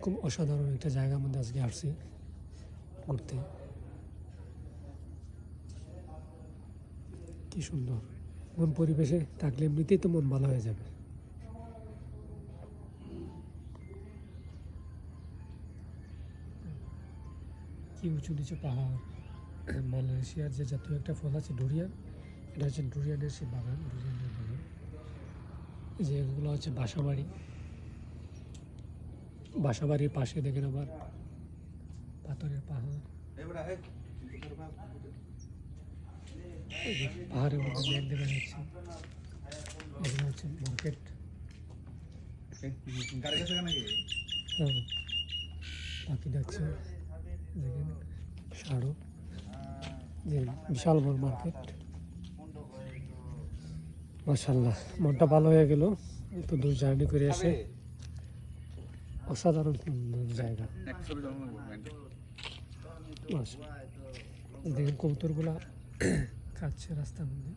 খুব অসাধারণ একটা জায়গার মধ্যে আজকে আসছি ঘুরতে। কি সুন্দর মন পরিবেশে থাকলে এমনিতেই তো মন ভালো হয়ে যাবে। কি উঁচু নিচু পাহাড়। মালয়েশিয়ার যে জাতীয় একটা ফল আছে ডুরিয়ান, এটা হচ্ছে ডুরিয়ানের সে বাগান, ডুরিয়ানের বাগান। এই যে এগুলো হচ্ছে বাসাবাড়ি, বাসাবাড়ির পাশে দেখেন আবার পাথরের পাহাড়। পাহাড়ের মধ্যে মেঘ দেখা যাচ্ছে। এগুলো হচ্ছে মার্কেট। হ্যাঁ, পাখি যাচ্ছে দেখেন, ষাঁড়। যে বিশাল বড় মার্কেট। মাশাআল্লাহ, মনটা ভালো হয়ে গেল এত দূর জার্নি করে এসে। অসাধারণ সুন্দর জায়গা। দেখেন কবুতরগুলা খাচ্ছে রাস্তার মধ্যে।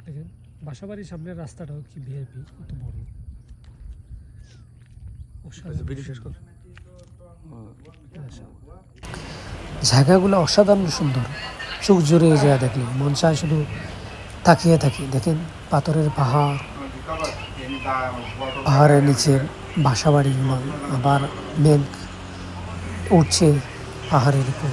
দেখেন বাসাবাড়ির সামনের রাস্তাটাও কি ভিআইপি, কত বড়। জায়গাগুলো অসাধারণ সুন্দর, চোখ জুড়িয়ে যায় দেখলে মন চায় শুধু তাকিয়ে থাকি। দেখেন পাথরের পাহাড়, পাহাড়ের নিচে বাসাবাড়িগুলো, আবার মেঘ উঠছে পাহাড়ের উপর।